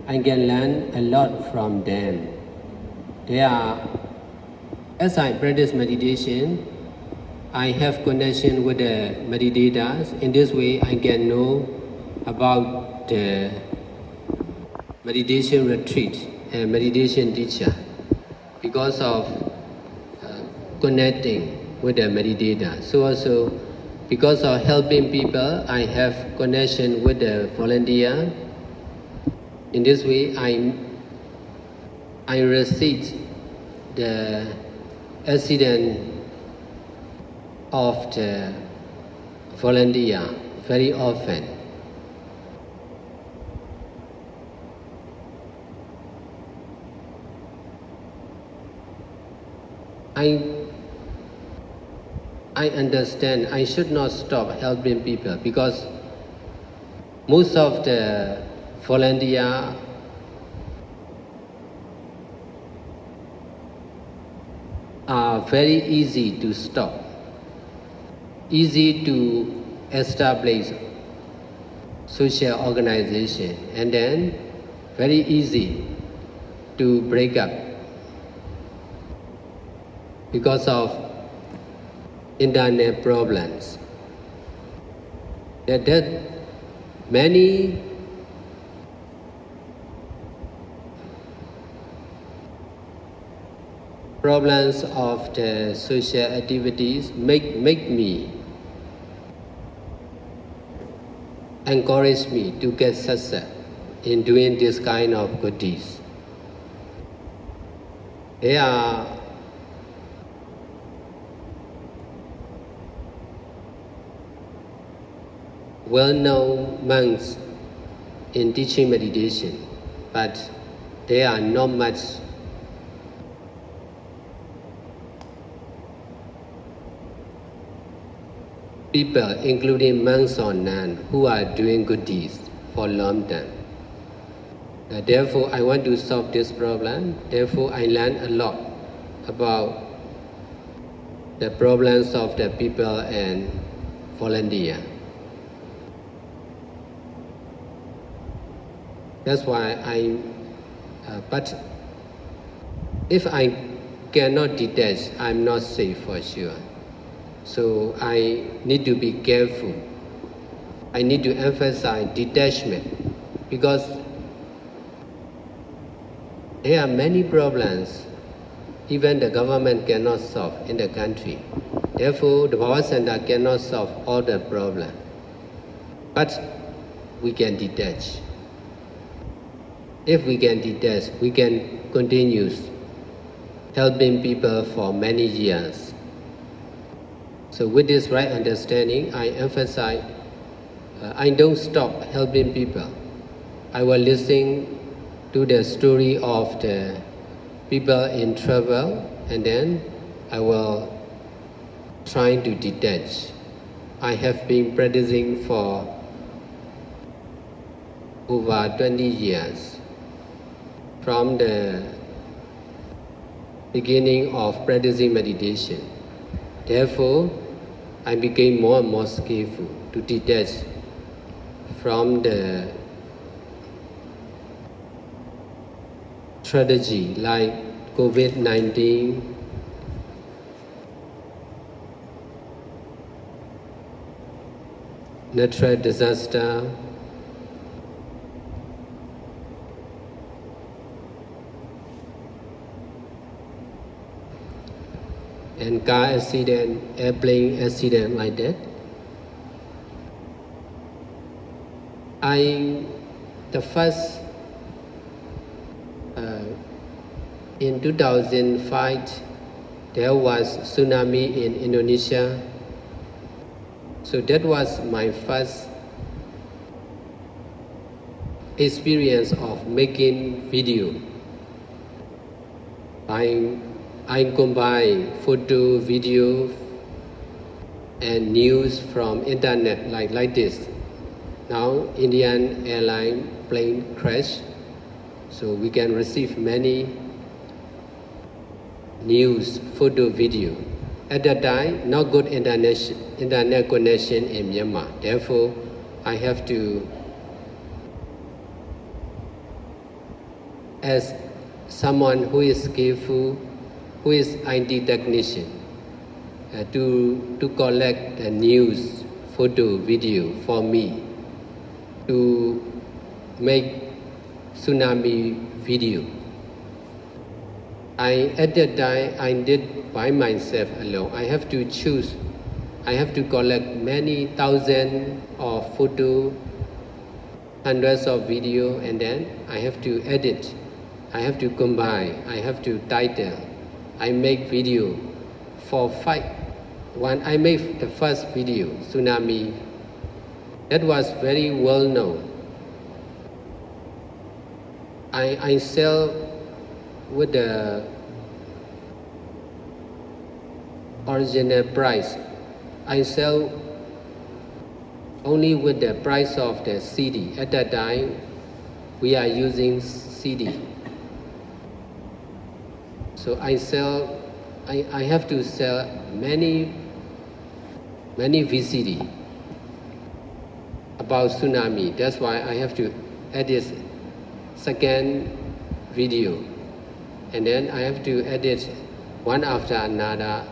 I can learn a lot from them. As I practice meditation, I have connection with the meditators. In this way, I can know about the meditation retreat and meditation teacher because of connecting with the meditator. So also, because of helping people, I have connection with the volunteer. In this way, I receive the accident of the volunteer very often. I understand I should not stop helping people because most of the volunteers are very easy to stop, easy to establish social organization, and then very easy to break up because of internet problems. That many problems of the social activities make me, encourage me to get success in doing this kind of good deeds. They are well-known monks in teaching meditation, but they are not much people, including monks or nuns, who are doing good deeds for long time. Therefore, I want to solve this problem. Therefore, I learn a lot about the problems of the people and volunteer. That's why but if I cannot detach, I'm not safe for sure. So I need to be careful. I need to emphasize detachment because there are many problems even the government cannot solve in the country. Therefore, the Power Center cannot solve all the problems. But we can detach. If we can detach, we can continue helping people for many years. So with this right understanding, I emphasize, I don't stop helping people. I will listen to the story of the people in trouble, and then I will try to detach. I have been practicing for over 20 years. From the beginning of practicing meditation. Therefore, I became more and more skillful to detach from the tragedy like COVID-19, natural disaster, and car accident, airplane accident like that. In 2005, there was tsunami in Indonesia. So that was my first experience of making video. I combine photo, video, and news from internet like this. Now Indian airline plane crash, so we can receive many news, photo, video. At that time, not good internet connection in Myanmar. Therefore, I have to as someone who is skillful, who is IT technician, to collect the news, photo, video for me, to make tsunami video. At that time, I did by myself alone. I have to choose. I have to collect many thousands of photo, hundreds of video, and then I have to edit. I have to combine. I have to title. I make video for I made the first video, tsunami. That was very well known. I sell with the original price. I sell only with the price of the CD. At that time, we are using CD. So I have to sell many VCD about tsunami. That's why I have to edit second video. And then I have to edit one after another,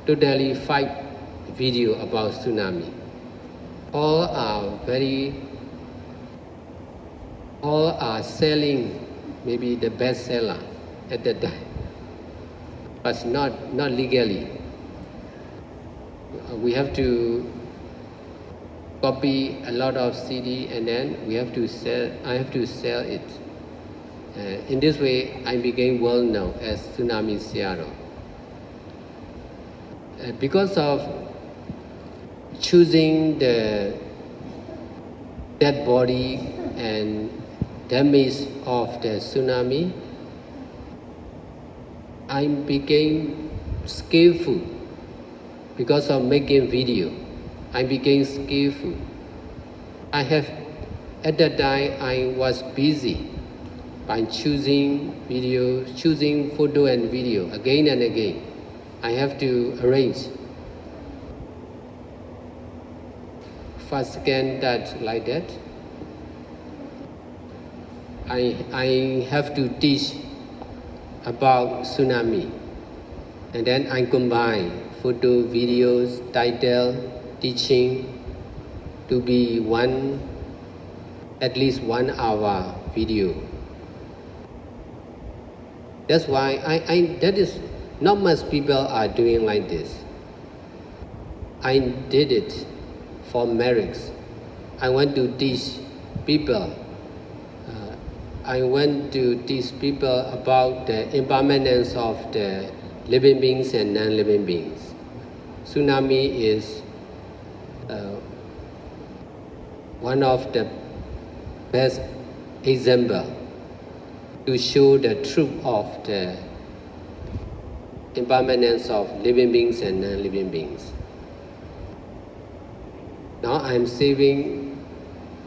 totally 5 video about tsunami. All are selling, maybe the bestseller at that time, but not legally. We have to copy a lot of CD and then I have to sell it. In this way, I became well known as Tsunami Seattle. Because of choosing the dead body and damage of the tsunami, I became skillful. Because of making video, I became skillful. At that time, I was busy by choosing video, choosing photo and video again and again. I have to arrange. First, second, that, like that. I have to teach about tsunami. And then I combine photo, videos, title, teaching to be at least 1 hour video. That's why that is not much people are doing like this. I did it for marriage. I want to teach people. I want to teach people about the impermanence of the living beings and non-living beings. Tsunami is one of the best examples to show the truth of the impermanence of living beings and non-living beings. Now I'm saving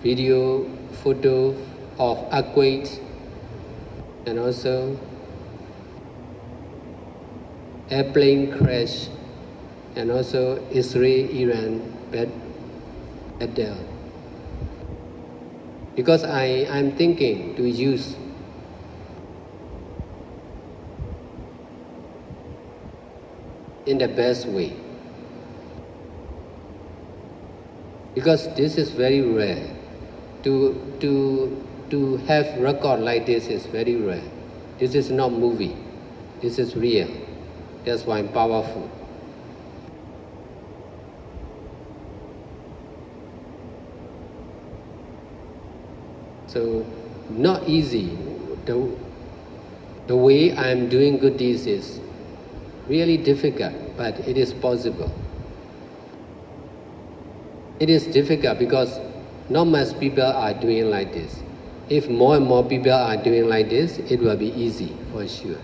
video, photo of earthquakes and also airplane crash and also Israel-Iran battle. Because I'm thinking to use in the best way. Because this is very rare. To have record like this is very rare. This is not movie. This is real. That's why I'm powerful. So, not easy. The way I'm doing good deeds is really difficult, but it is possible. It is difficult because not much people are doing like this. If more and more people are doing like this, it will be easy for sure.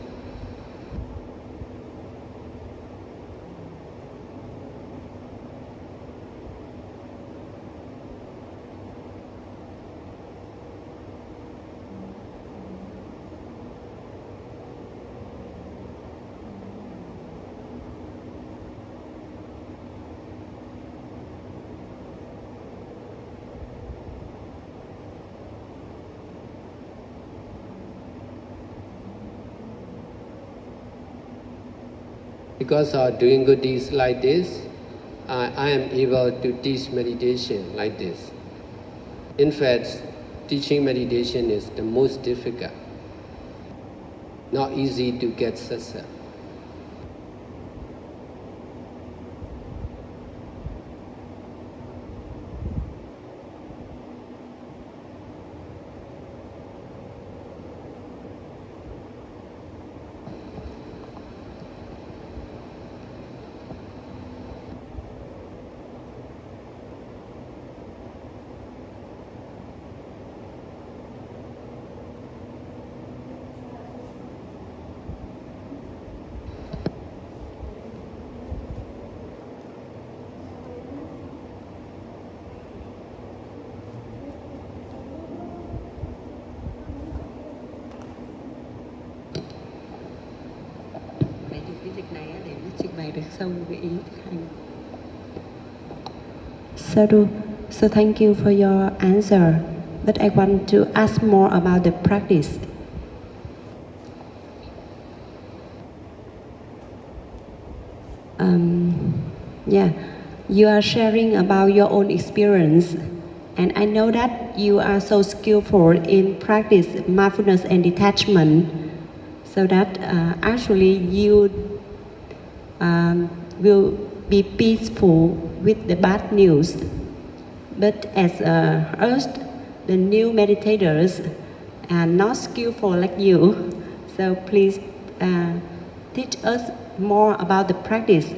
Because of doing good deeds like this, I am able to teach meditation like this. In fact, teaching meditation is the most difficult. Not easy to get success. Sādhu, so thank you for your answer, but I want to ask more about the practice. You are sharing about your own experience, and I know that you are so skillful in practice mindfulness and detachment, so that actually you will be peaceful with the bad news. But as us, the new meditators, are not skillful like you, so please teach us more about the practice.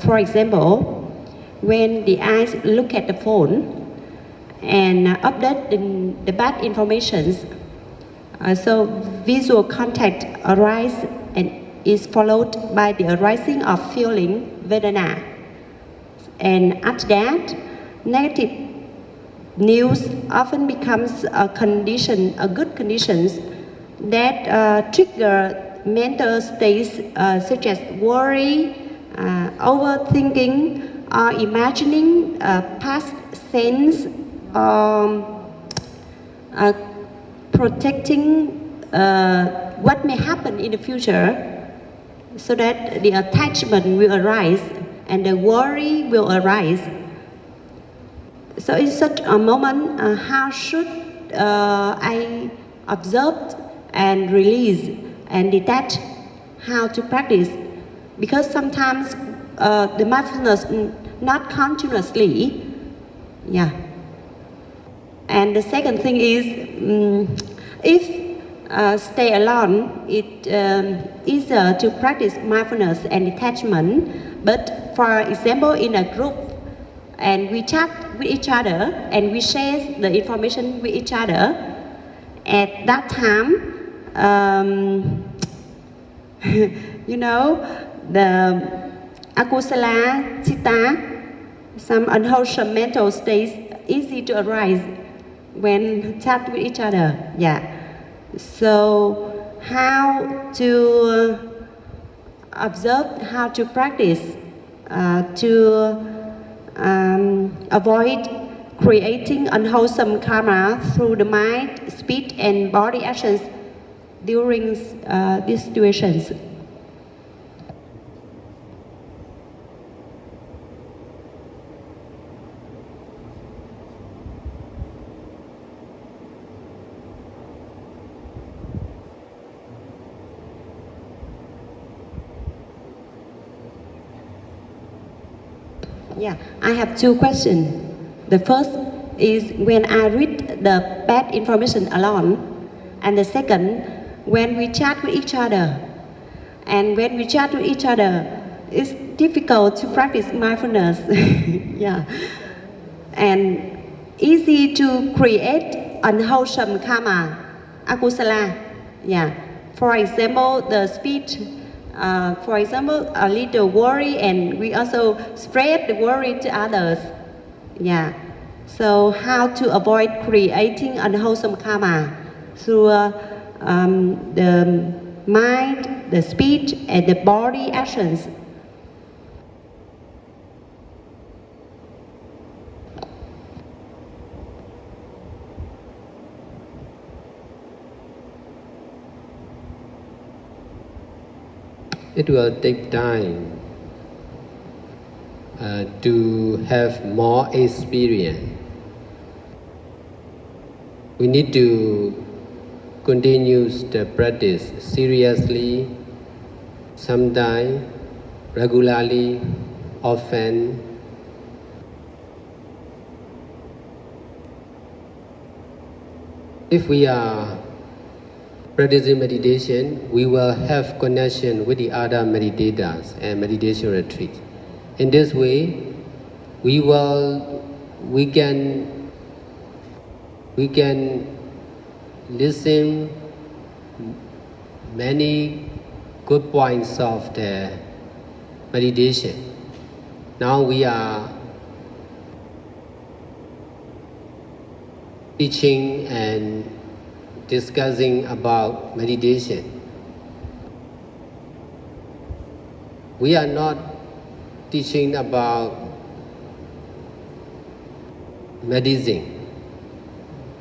For example, when the eyes look at the phone and update the bad informations, so visual contact arises and is followed by the arising of feeling, Vedana. And after that, negative news often becomes a good conditions that trigger mental states such as worry, overthinking, or imagining past sins, protecting what may happen in the future, so that the attachment will arise and the worry will arise. So in such a moment, how should I observe and release and detach? How to practice? Because sometimes the mindfulness not continuously, And the second thing is, if stay alone, it easier to practice mindfulness and detachment. But for example, in a group, and we chat with each other and we share the information with each other, at that time, the akusala citta, some unwholesome mental states, easy to arise when chat with each other. So how to observe, how to practice to avoid creating unwholesome karma through the mind, speech, and body actions during these situations. I have two questions. The first is when I read the bad information alone, and the second, when we chat with each other. And when we chat with each other, it's difficult to practice mindfulness. And easy to create unwholesome karma, akusala. For example, the speech. For example, a little worry, and we also spread the worry to others. So how to avoid creating unwholesome karma through the mind, the speech, and the body actions. it will take time to have more experience. We need to continue the practice seriously, sometimes, regularly, often. If we are practicing meditation, we will have connection with the other meditators and meditation retreat. In this way, we can listen many good points of the meditation. Now we are teaching and discussing about meditation. We are not teaching about medicine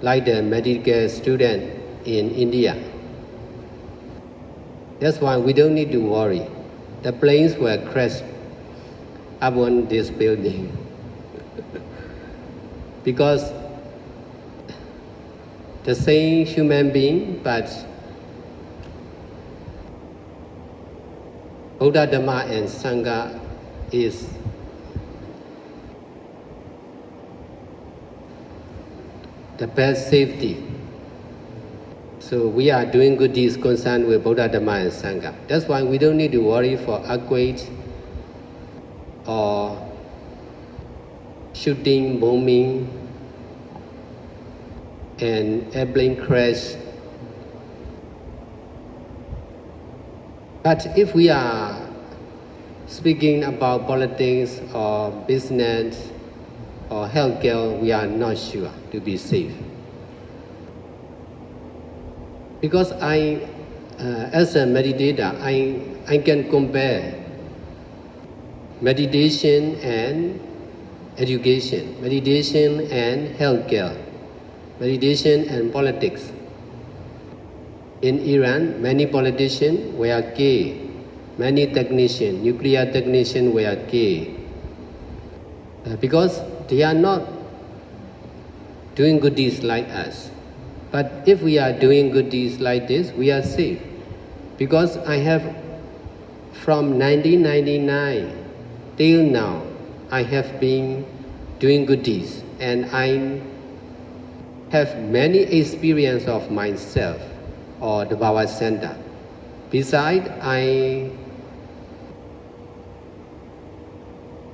like the medical student in India. That's why we don't need to worry. The planes will crash upon this building because the same human being, but Buddha, Dhamma and Sangha is the best safety. So we are doing good deeds concerned with Buddha, Dhamma and Sangha. That's why we don't need to worry for earthquake or shooting, bombing, and airplane crash. But if we are speaking about politics or business or healthcare, we are not sure to be safe. Because as a meditator, I can compare meditation and education, meditation and healthcare, meditation and politics. In Iran, many politicians were gay, many technicians, nuclear technicians were gay, because they are not doing good deeds like us. But if we are doing good deeds like this, we are safe. Because I have, from 1999 till now, I have been doing good deeds, and I have many experience of myself or the Bhava Center. Besides, I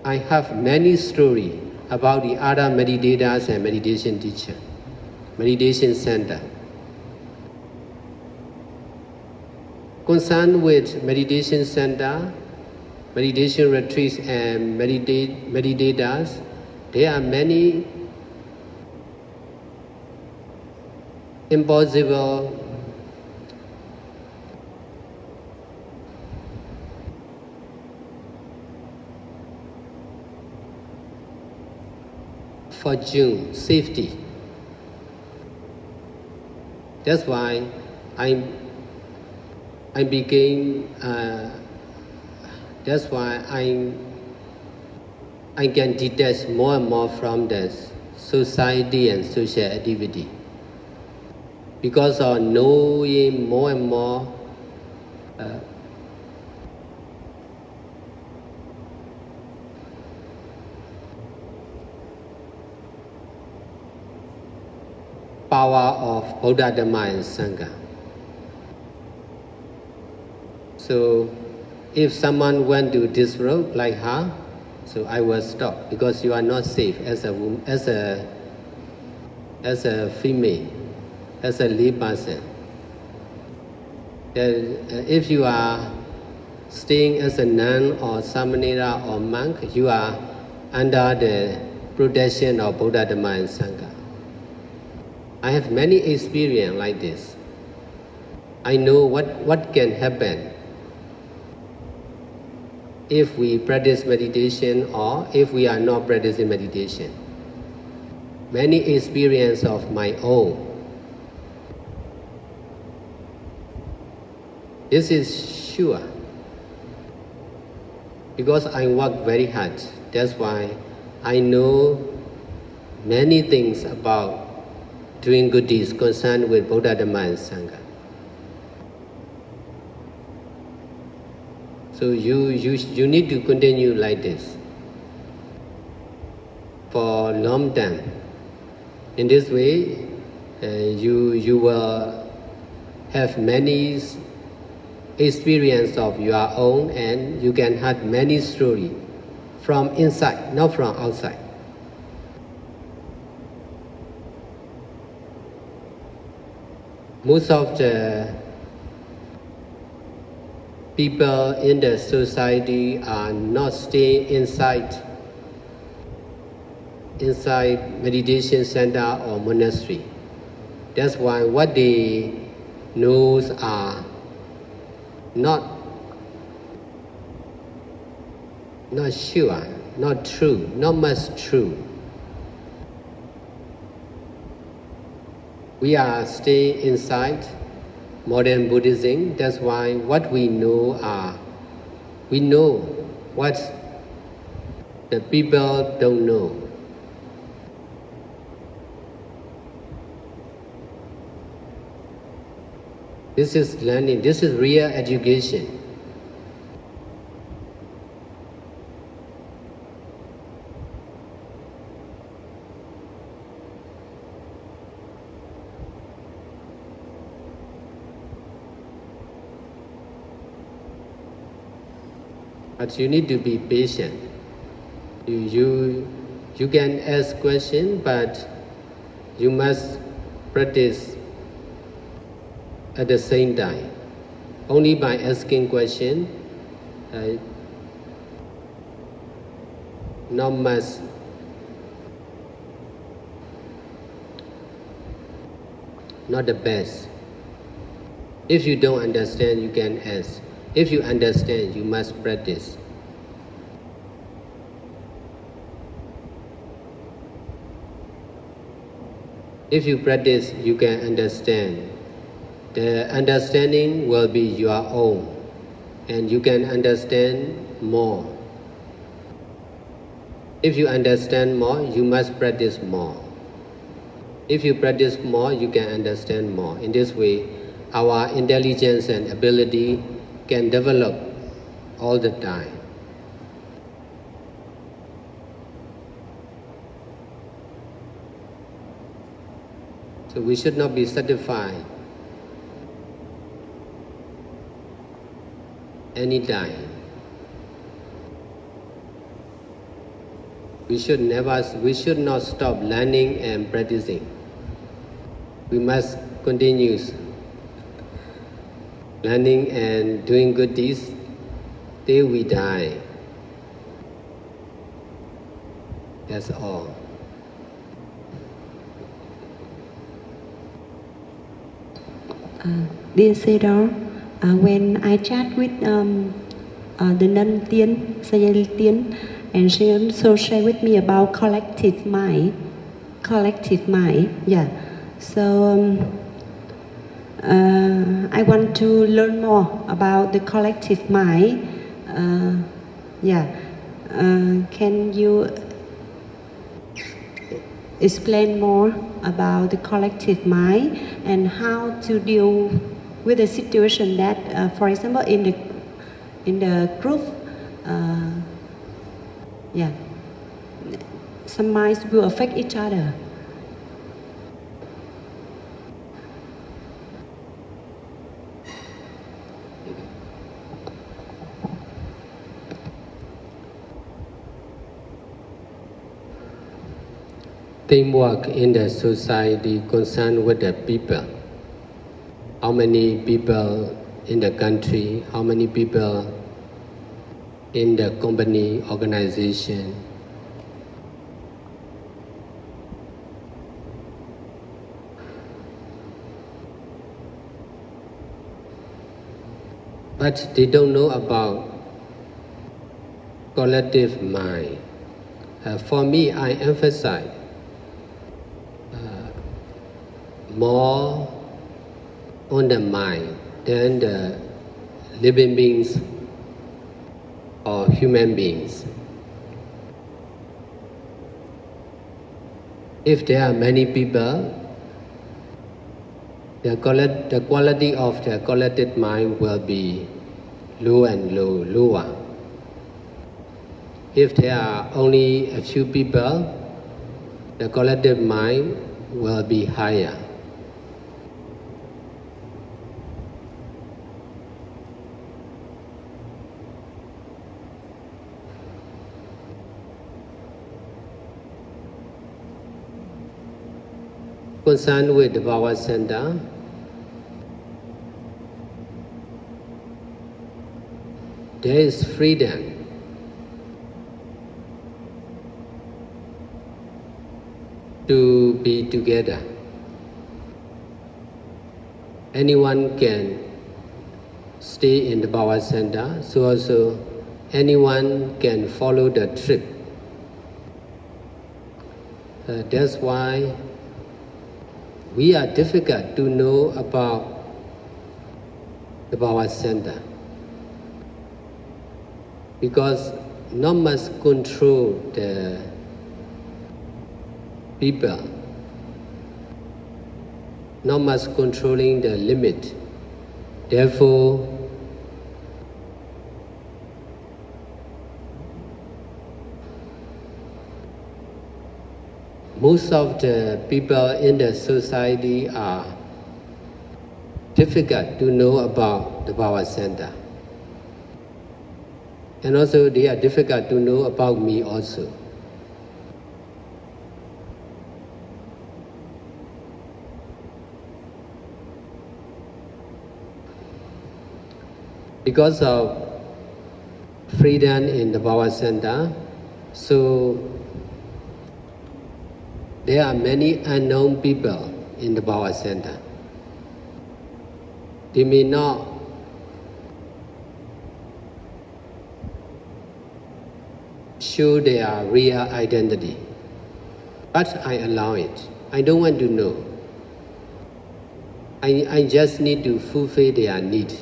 have many stories about the other meditators and meditation teachers, meditation center. Concerned with meditation center, meditation retreats and meditators, there are many impossible fortune, safety. That's why I became. That's why I can detach more and more from the society and social activity. Because of knowing more and more power of Buddha, Dhamma and Sangha. So if someone went to this road like her, so I will stop, because you are not safe as a woman, as a female, as a lay person. If you are staying as a nun or samanera or monk, you are under the protection of Buddha, Dhamma and Sangha. I have many experience like this. I know what can happen if we practice meditation or if we are not practicing meditation. Many experience of my own. This is sure. Because I work very hard, that's why I know many things about doing good deeds concerned with Buddha, Dhamma and Sangha. So you need to continue like this for long time. In this way, you will have many experience of your own, and you can have many stories from inside, not from outside. Most of the people in the society are not staying inside meditation center or monastery. That's why what they know are not sure, not true, not much true. We are staying inside modern Buddhism. That's why what we know what the people don't know. This is learning, this is real education. But you need to be patient. You can ask questions, but you must practice at the same time. Only by asking questions, not much. Not the best. If you don't understand, you can ask. If you understand, you must practice. If you practice, you can understand. The understanding will be your own, and you can understand more. If you understand more, you must practice more. If you practice more, you can understand more. In this way, our intelligence and ability can develop all the time. So we should not be satisfied anytime. We should not stop learning and practicing. We must continue learning and doing good deeds till we die. That's all. Dear Sādhu, when I chat with the nun Tien, Sayal Tien, and she also shared with me about collective mind. Yeah. So I want to learn more about the collective mind. Can you explain more about the collective mind and how to deal with the situation that, for example, in the group, some minds will affect each other. Teamwork in the society concerned with the people. How many people in the country, how many people in the company, organization. But they don't know about collective mind. For me, I emphasize more on the mind than the living beings or human beings. If there are many people, the quality of the collected mind will be lower. If there are only a few people, the collective mind will be higher. Concerned with the power center, there is freedom to be together. Anyone can stay in the power center, so also anyone can follow the trip. That's why we are difficult to know about the power center, because not much control the people, not much controlling the limit. Therefore, most of the people in the society are difficult to know about the power center. And also they are difficult to know about me also. Because of freedom in the power center, so there are many unknown people in the power center. They may not show their real identity, but I allow it. I don't want to know. I just need to fulfill their need.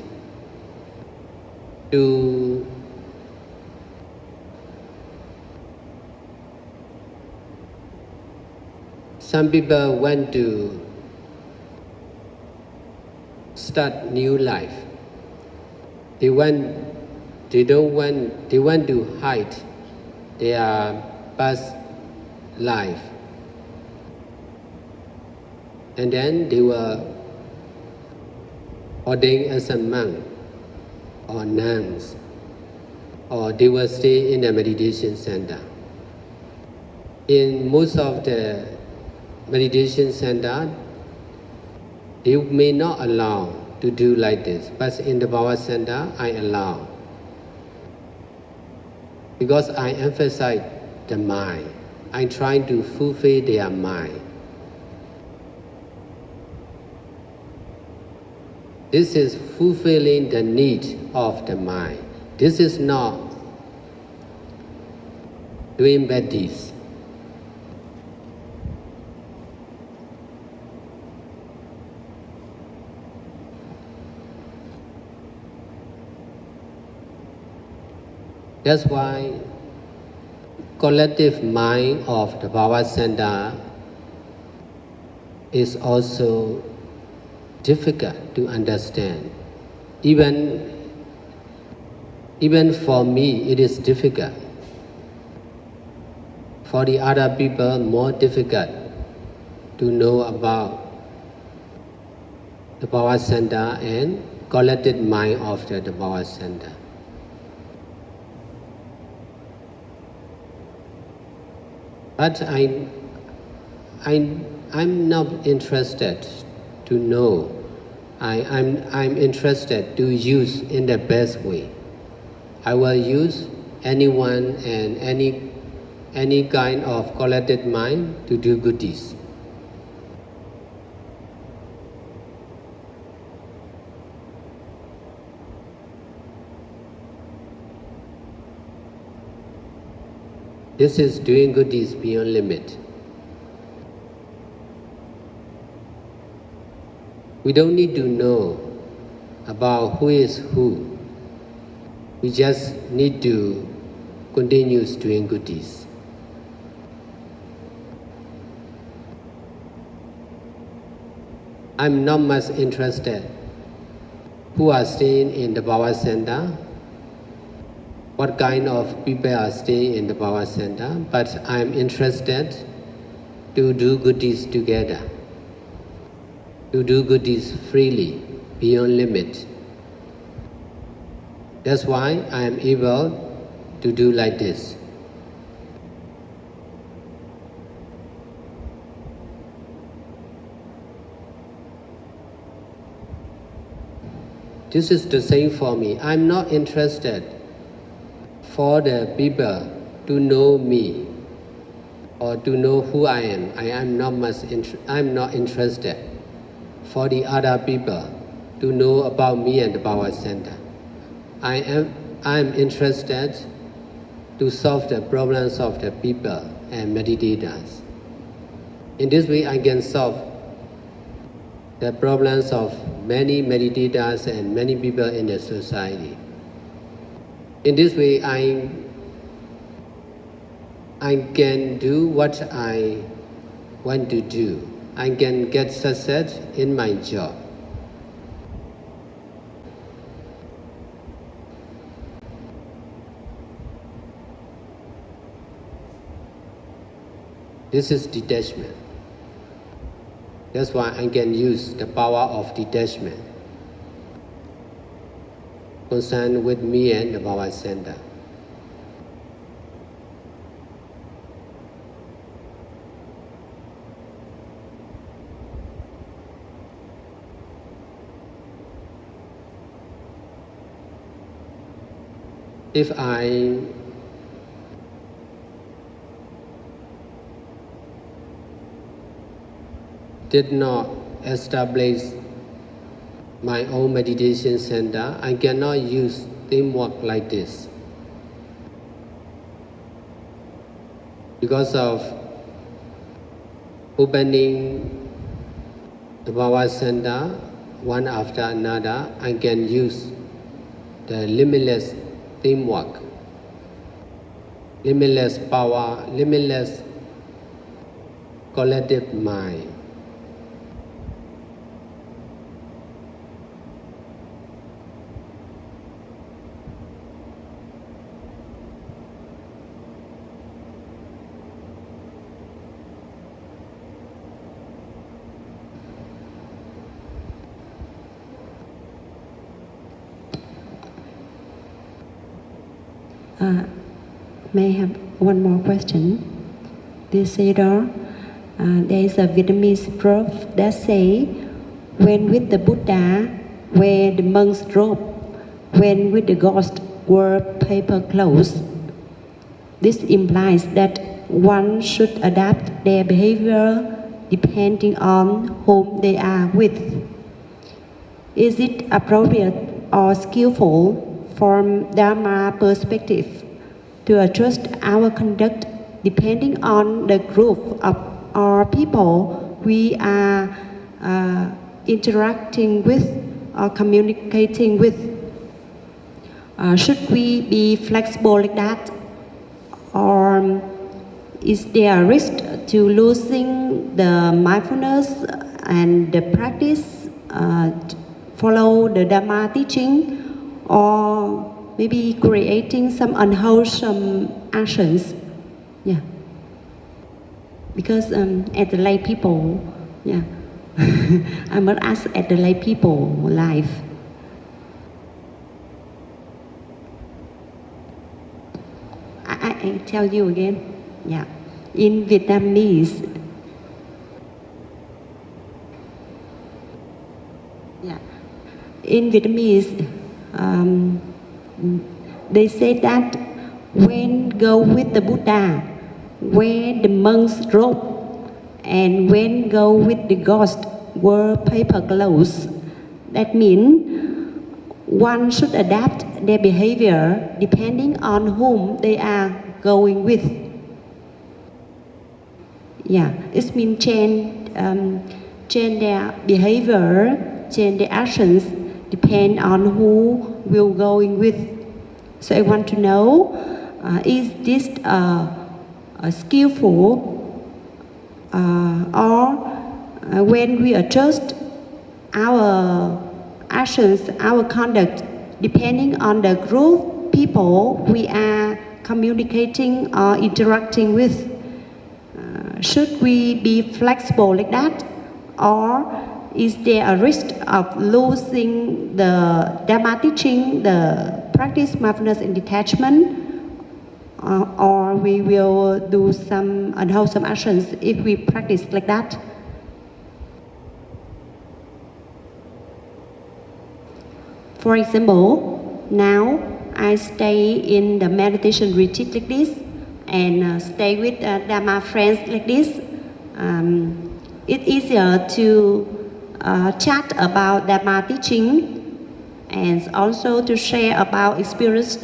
Some people want to start new life. They want to hide their past life, and then they will ordain as a monk or nuns, or they will stay in the meditation center. In most of the meditation center, they may not allow to do like this, but in the power center, I allow. Because I emphasize the mind. I'm trying to fulfill their mind. This is fulfilling the need of the mind. This is not doing bad deeds. That's why collective mind of the power center is also difficult to understand. Even for me, it is difficult. For the other people, more difficult to know about the power center and collected mind of the power center. But I'm not interested to know. I'm interested to use in the best way. I will use anyone and any kind of collected mind to do good deeds. This is doing good deeds beyond limit. We don't need to know about who is who. We just need to continue doing good deeds. I'm not much interested who are staying in the power center, what kind of people are staying in the power center, but I'm interested to do good deeds together, to do good deeds freely, beyond limit. That's why I am able to do like this. This is the same for me. I'm not interested for the people to know me or to know who I am. I'm not interested for the other people to know about me and the power center. I'm interested to solve the problems of the people and meditators. In this way, I can solve the problems of many meditators and many people in the society. In this way, I can do what I want to do. I can get success in my job. This is detachment. That's why I can use the power of detachment concerned with me and the power center. If I did not establish my own meditation center, I cannot use teamwork like this. Because of opening the power center one after another, I can use the limitless teamwork, limitless power, limitless collective mind. May I have one more question? Dear Sayadaw, there is a Vietnamese proverb that say, when with the Buddha, wear the monk's robe, when with the ghost, wear paper clothes. This implies that one should adapt their behavior depending on whom they are with. Is it appropriate or skillful from Dharma perspective to adjust our conduct depending on the group of our people we are interacting with or communicating with? Should we be flexible like that? Or is there a risk to losing the mindfulness and the practice, follow the Dharma teaching, or maybe creating some unwholesome actions? Yeah. Because at the lay people, yeah, I must ask at the lay people life. I tell you again, yeah. In Vietnamese, yeah, in Vietnamese, they say that when go with the Buddha, wear the monk's robe, and when go with the ghost, wear paper clothes. That means one should adapt their behavior depending on whom they are going with. Yeah, it means change their behavior, change their actions, depend on who will going with. So I want to know, is this skillful or when we adjust our actions, our conduct, depending on the group people we are communicating or interacting with, should we be flexible like that, or is there a risk of losing the Dharma teaching, the practice mindfulness and detachment, or we will do some unwholesome actions if we practice like that? For example, now I stay in the meditation retreat like this and stay with Dharma friends like this. It's easier to chat about Dharma teaching and also to share about experience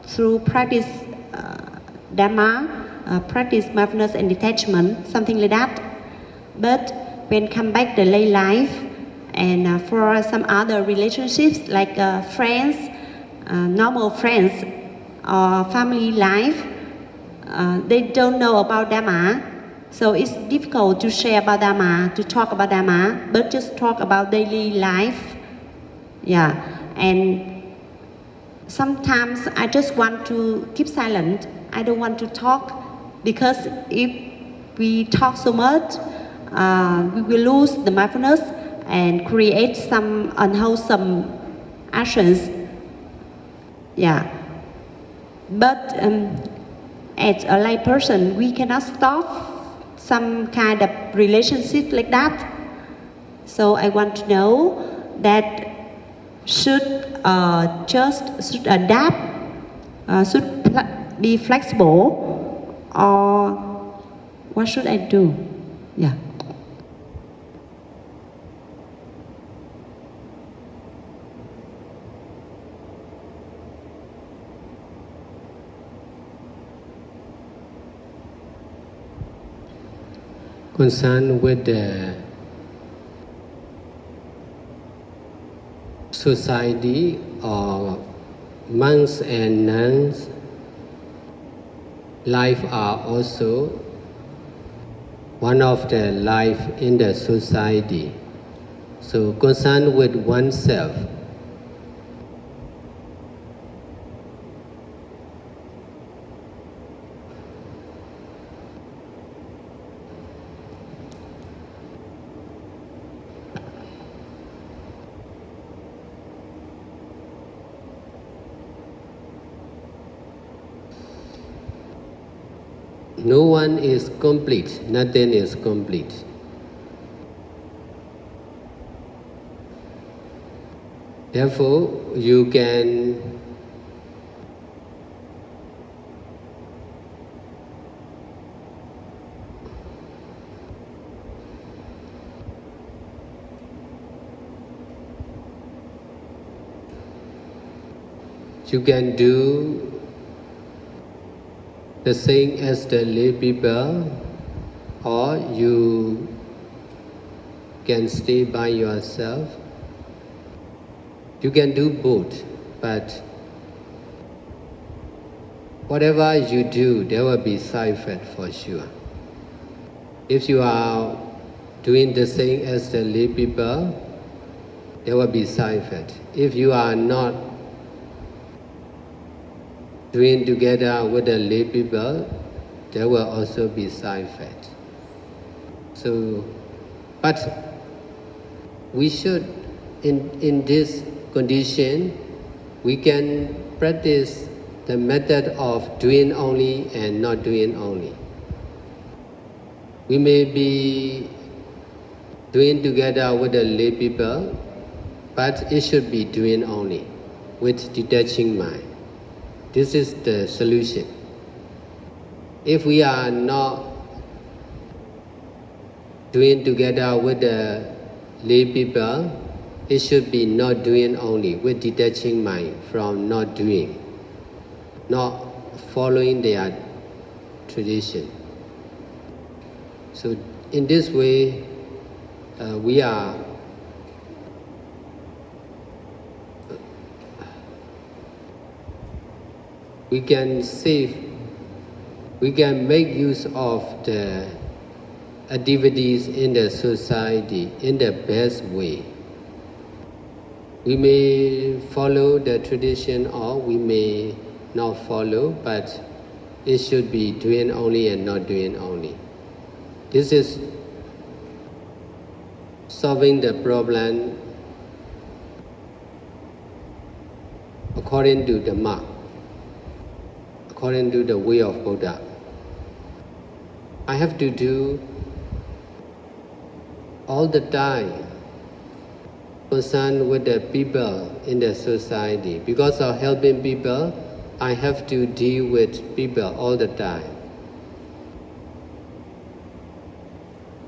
through practice Dharma, practice mindfulness and detachment, something like that. But when come back the lay life and for some other relationships like friends, normal friends or family life, they don't know about Dharma. So it's difficult to share about Dharma, to talk about Dharma, but just talk about daily life. Yeah, and sometimes I just want to keep silent. I don't want to talk because if we talk so much, we will lose the mindfulness and create some unwholesome actions. Yeah, but as a lay person, we cannot stop some kind of relationship like that. So I want to know that should adapt, should be flexible, or what should I do? Yeah. Concerned with the society or monks and nuns, life are also one of the life in the society. So concerned with oneself. No one is complete, nothing is complete. Therefore, you can do the same as the lay people, or you can stay by yourself. You can do both, but whatever you do, there will be side effect for sure. If you are doing the same as the lay people, there will be side effect. If you are not doing together with the lay people, there will also be side effect. So, but we should, in this condition, we can practice the method of doing only and not doing only. We may be doing together with the lay people, but it should be doing only, with detaching mind. This is the solution. If we are not doing together with the lay people, it should be not doing only, with detaching mind from not doing, not following their tradition. So in this way, we are we can save, we can make use of the activities in the society in the best way. We may follow the tradition or we may not follow, but it should be doing only and not doing only. This is solving the problem according to the mark, according to the way of Buddha. I have to do all the time concerned with the people in the society. Because of helping people, I have to deal with people all the time.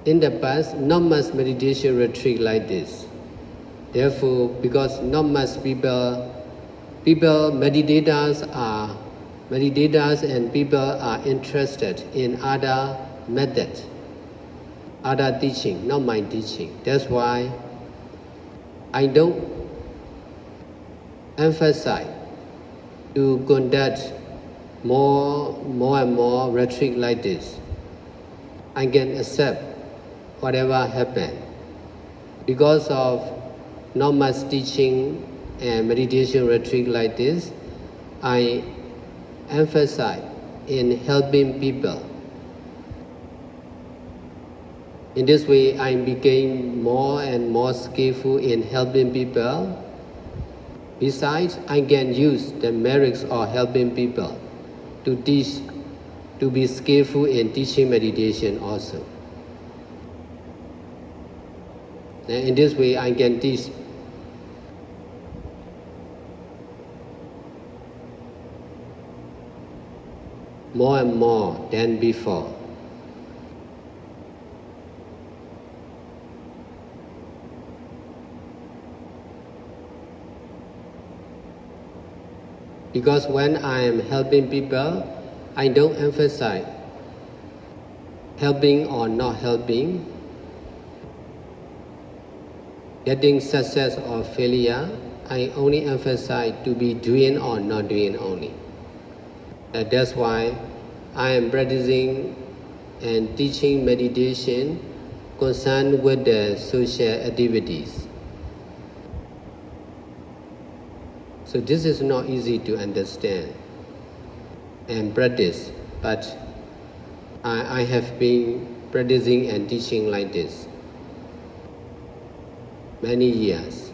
In the past, not much meditation retreat like this. Therefore, because not much meditators and people are interested in other methods, other teaching, not my teaching. That's why I don't emphasize to conduct more and more retreat like this. I can accept whatever happens. Because of not much teaching and meditation retreat like this, I emphasize in helping people. In this way, I became more and more skillful in helping people. Besides, I can use the merits of helping people to teach, to be skillful in teaching meditation also. And in this way, I can teach more and more than before. Because when I am helping people, I don't emphasize helping or not helping, getting success or failure. I only emphasize to be doing or not doing only. That's why I am practicing and teaching meditation concerned with the social activities. So this is not easy to understand and practice, but I have been practicing and teaching like this many years.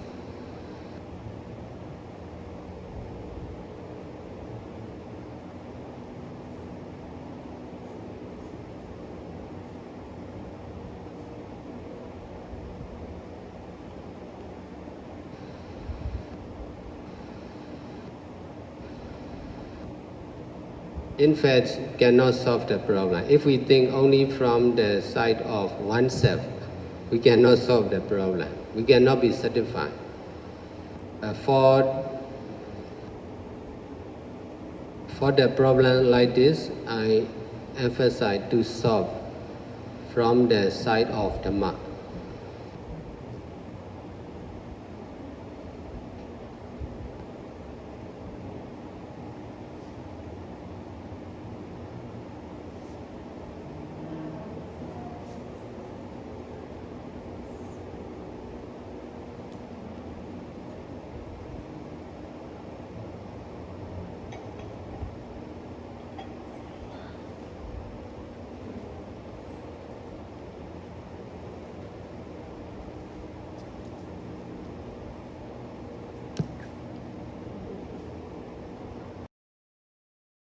In fact, cannot solve the problem. If we think only from the side of oneself, we cannot solve the problem. We cannot be satisfied. For the problem like this, I emphasize to solve from the side of the mark.